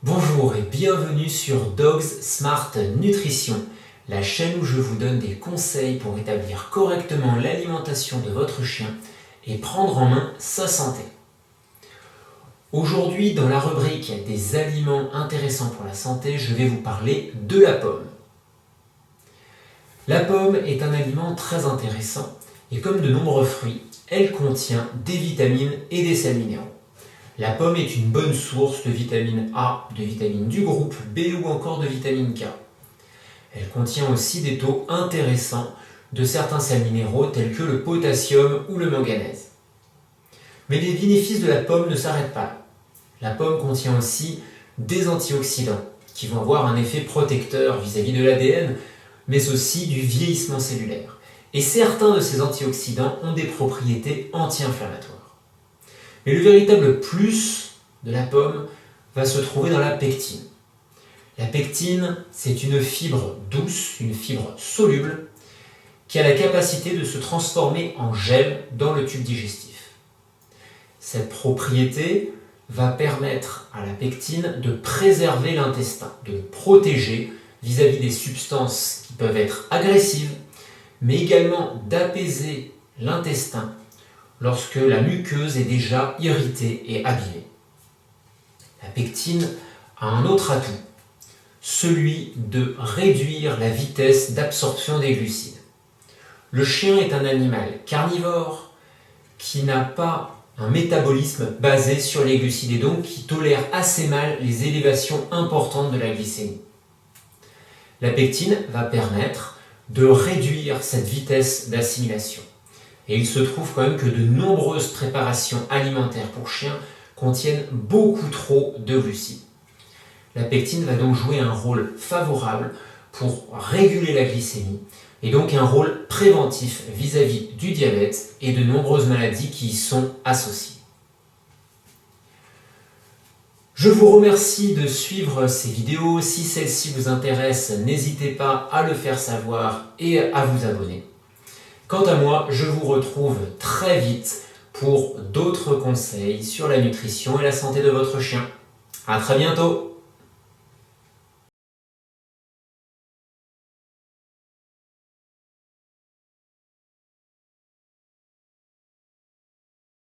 Bonjour et bienvenue sur Dogs Smart Nutrition, la chaîne où je vous donne des conseils pour établir correctement l'alimentation de votre chien et prendre en main sa santé. Aujourd'hui, dans la rubrique des aliments intéressants pour la santé, je vais vous parler de la pomme. La pomme est un aliment très intéressant et comme de nombreux fruits, elle contient des vitamines et des sels minéraux. La pomme est une bonne source de vitamine A, de vitamines du groupe B ou encore de vitamine K. Elle contient aussi des taux intéressants de certains sels minéraux tels que le potassium ou le manganèse. Mais les bénéfices de la pomme ne s'arrêtent pas là. La pomme contient aussi des antioxydants qui vont avoir un effet protecteur vis-à-vis de l'ADN, mais aussi du vieillissement cellulaire. Et certains de ces antioxydants ont des propriétés anti-inflammatoires. Mais le véritable plus de la pomme va se trouver dans la pectine. La pectine, c'est une fibre douce, une fibre soluble, qui a la capacité de se transformer en gel dans le tube digestif. Cette propriété va permettre à la pectine de préserver l'intestin, de le protéger vis-à-vis des substances qui peuvent être agressives, mais également d'apaiser l'intestin lorsque la muqueuse est déjà irritée et abîmée. La pectine a un autre atout, celui de réduire la vitesse d'absorption des glucides. Le chien est un animal carnivore qui n'a pas un métabolisme basé sur les glucides et donc qui tolère assez mal les élévations importantes de la glycémie. La pectine va permettre de réduire cette vitesse d'assimilation. Et il se trouve quand même que de nombreuses préparations alimentaires pour chiens contiennent beaucoup trop de glucides. La pectine va donc jouer un rôle favorable pour réguler la glycémie et donc un rôle préventif vis-à-vis du diabète et de nombreuses maladies qui y sont associées. Je vous remercie de suivre ces vidéos. Si celles-ci vous intéressent, n'hésitez pas à le faire savoir et à vous abonner. Quant à moi, je vous retrouve très vite pour d'autres conseils sur la nutrition et la santé de votre chien. À très bientôt!